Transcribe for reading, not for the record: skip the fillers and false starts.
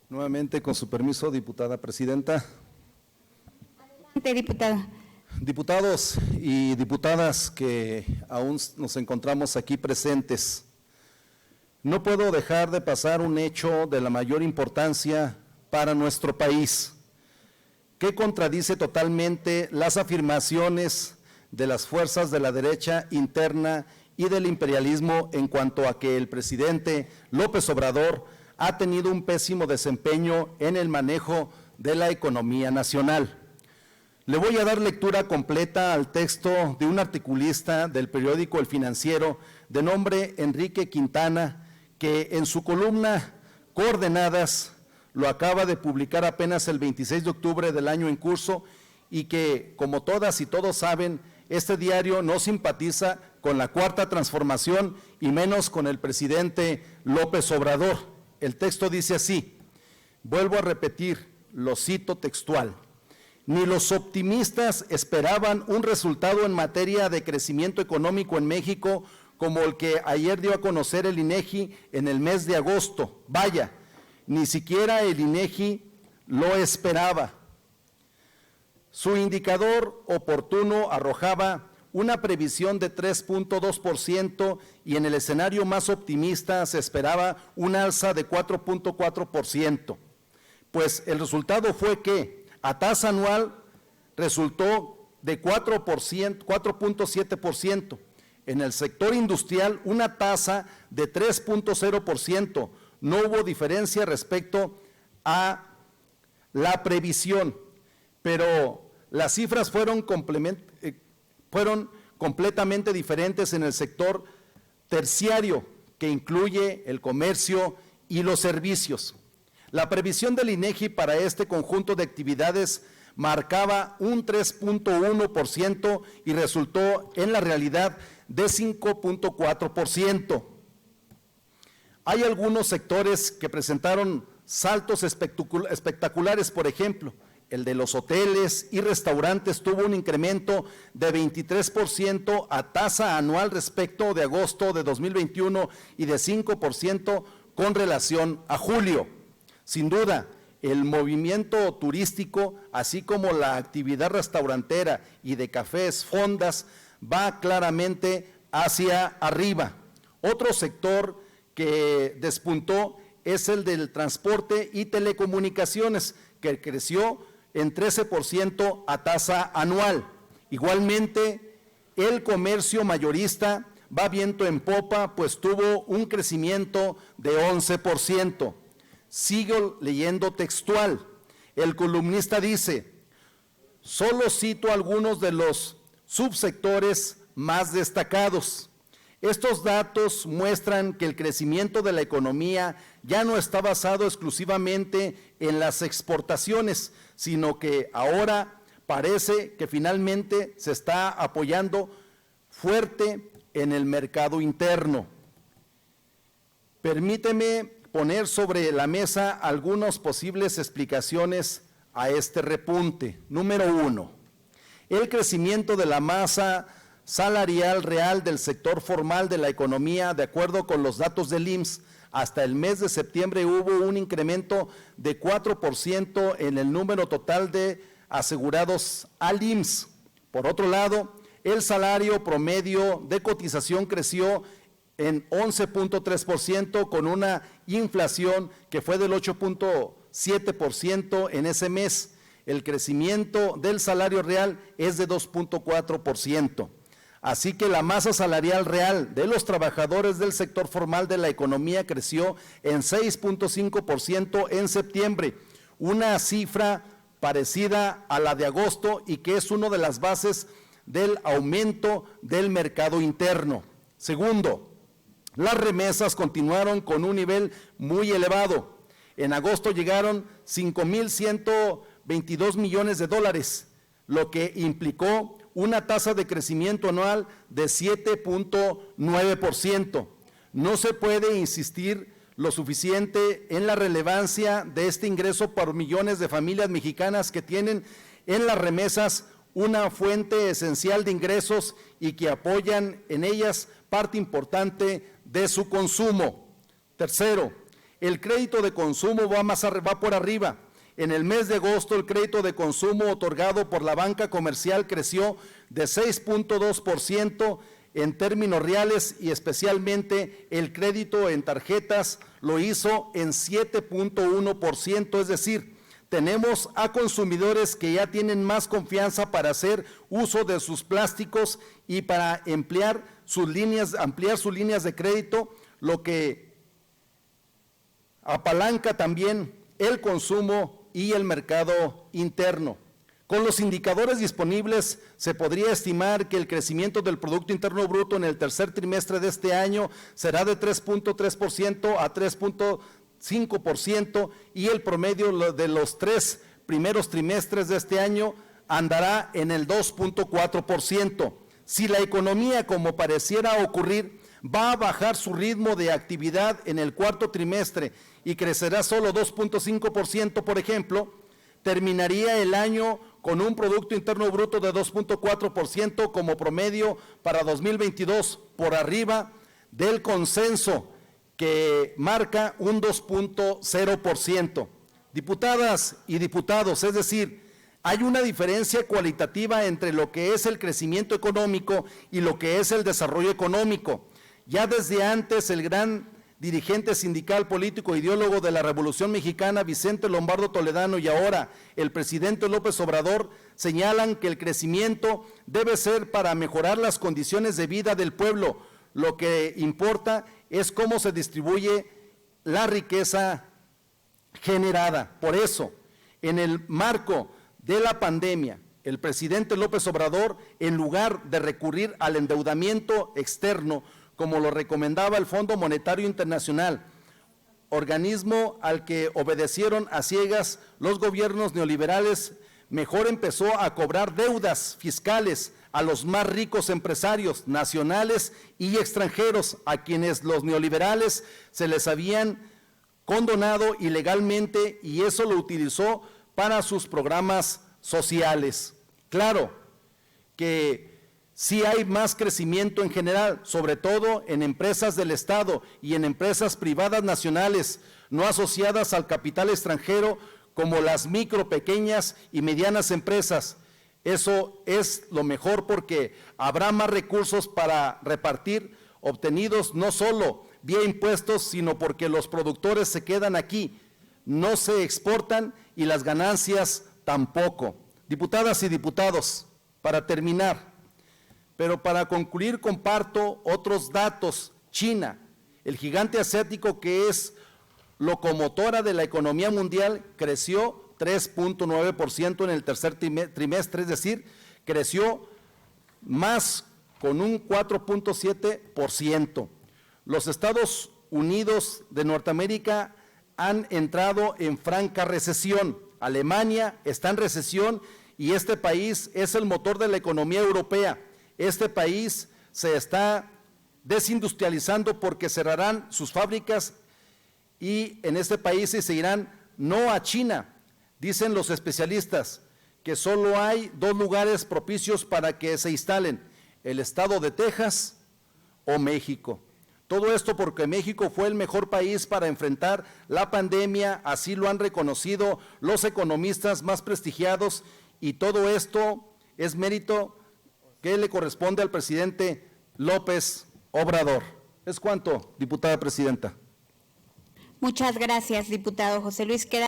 Nuevamente, con su permiso, diputada presidenta. Adelante, diputada. Diputados y diputadas que aún nos encontramos aquí presentes, no puedo dejar de pasar un hecho de la mayor importancia para nuestro país, que contradice totalmente las afirmaciones de las fuerzas de la derecha interna y del imperialismo en cuanto a que el presidente López Obrador ha tenido un pésimo desempeño en el manejo de la economía nacional. Le voy a dar lectura completa al texto de un articulista del periódico El Financiero de nombre Enrique Quintana, que en su columna Coordenadas lo acaba de publicar apenas el 26 de octubre del año en curso y que, como todas y todos saben, este diario no simpatiza con la Cuarta Transformación y menos con el presidente López Obrador. El texto dice así, vuelvo a repetir, lo cito textual: ni los optimistas esperaban un resultado en materia de crecimiento económico en México como el que ayer dio a conocer el INEGI en el mes de agosto. Vaya, ni siquiera el INEGI lo esperaba. Su indicador oportuno arrojaba una previsión de 3.2% y en el escenario más optimista se esperaba un alza de 4.4%. Pues el resultado fue que a tasa anual resultó de 4.7%. En el sector industrial una tasa de 3.0%. No hubo diferencia respecto a la previsión, pero las cifras fueron completamente diferentes en el sector terciario, que incluye el comercio y los servicios. La previsión del INEGI para este conjunto de actividades marcaba un 3.1% y resultó en la realidad de 5.4%. Hay algunos sectores que presentaron saltos espectaculares, por ejemplo, el de los hoteles y restaurantes tuvo un incremento de 23% a tasa anual respecto de agosto de 2021 y de 5% con relación a julio. Sin duda, el movimiento turístico, así como la actividad restaurantera y de cafés, fondas, va claramente hacia arriba. Otro sector que despuntó es el del transporte y telecomunicaciones, que creció en 13% a tasa anual. Igualmente, el comercio mayorista va viento en popa, pues tuvo un crecimiento de 11%. Sigo leyendo textual. El columnista dice, solo cito algunos de los subsectores más destacados. Estos datos muestran que el crecimiento de la economía ya no está basado exclusivamente en las exportaciones, sino que ahora parece que finalmente se está apoyando fuerte en el mercado interno. Permíteme poner sobre la mesa algunas posibles explicaciones a este repunte. Número 1, el crecimiento de la masa salarial real del sector formal de la economía. De acuerdo con los datos del IMSS, hasta el mes de septiembre hubo un incremento de 4% en el número total de asegurados al IMSS. Por otro lado, el salario promedio de cotización creció en 11.3% con una inflación que fue del 8.7% en ese mes. El crecimiento del salario real es de 2.4%. Así que la masa salarial real de los trabajadores del sector formal de la economía creció en 6.5% en septiembre, una cifra parecida a la de agosto y que es una de las bases del aumento del mercado interno. Segundo, las remesas continuaron con un nivel muy elevado. En agosto llegaron 5.122 millones de dólares, lo que implicó una tasa de crecimiento anual de 7.9%. No se puede insistir lo suficiente en la relevancia de este ingreso por millones de familias mexicanas que tienen en las remesas una fuente esencial de ingresos y que apoyan en ellas parte importante de su consumo. Tercero, El crédito de consumo va por arriba. En el mes de agosto, el crédito de consumo otorgado por la banca comercial creció de 6.2% en términos reales y especialmente el crédito en tarjetas lo hizo en 7.1%, es decir, tenemos a consumidores que ya tienen más confianza para hacer uso de sus plásticos y para ampliar sus líneas de crédito, lo que apalanca también el consumo y el mercado interno. Con los indicadores disponibles, se podría estimar que el crecimiento del Producto Interno Bruto en el tercer trimestre de este año será de 3.3% a 3.5% y el promedio de los 3 primeros trimestres de este año andará en el 2.4%. Si la economía, como pareciera ocurrir, va a bajar su ritmo de actividad en el cuarto trimestre y crecerá solo 2.5%, por ejemplo, terminaría el año con un Producto Interno Bruto de 2.4% como promedio para 2022, por arriba del consenso que marca un 2.0%. Diputadas y diputados, es decir, hay una diferencia cualitativa entre lo que es el crecimiento económico y lo que es el desarrollo económico. Ya desde antes, el gran dirigente sindical, político, ideólogo de la Revolución Mexicana, Vicente Lombardo Toledano, y ahora el presidente López Obrador, señalan que el crecimiento debe ser para mejorar las condiciones de vida del pueblo. Lo que importa es cómo se distribuye la riqueza generada. Por eso, en el marco de la pandemia, el presidente López Obrador, en lugar de recurrir al endeudamiento externo, como lo recomendaba el Fondo Monetario Internacional, organismo al que obedecieron a ciegas los gobiernos neoliberales, mejor empezó a cobrar deudas fiscales a los más ricos empresarios nacionales y extranjeros, a quienes los neoliberales se les habían condonado ilegalmente, y eso lo utilizó para sus programas sociales. Claro que sí hay más crecimiento en general, sobre todo en empresas del Estado y en empresas privadas nacionales, no asociadas al capital extranjero, como las micro, pequeñas y medianas empresas. Eso es lo mejor porque habrá más recursos para repartir, obtenidos no solo vía impuestos, sino porque los productores se quedan aquí, no se exportan y las ganancias tampoco. Diputadas y diputados, para terminar, pero para concluir, comparto otros datos. China, el gigante asiático que es locomotora de la economía mundial, creció 3.9% en el tercer trimestre, es decir, creció más con un 4.7%. Los Estados Unidos de Norteamérica han entrado en franca recesión. Alemania está en recesión y este país es el motor de la economía europea. Este país se está desindustrializando porque cerrarán sus fábricas y en este país se irán no a China. Dicen los especialistas que solo hay 2 lugares propicios para que se instalen: el estado de Texas o México. Todo esto porque México fue el mejor país para enfrentar la pandemia, así lo han reconocido los economistas más prestigiados, y todo esto es mérito que le corresponde al presidente López Obrador. Es cuanto, diputada presidenta. Muchas gracias, diputado José Luis.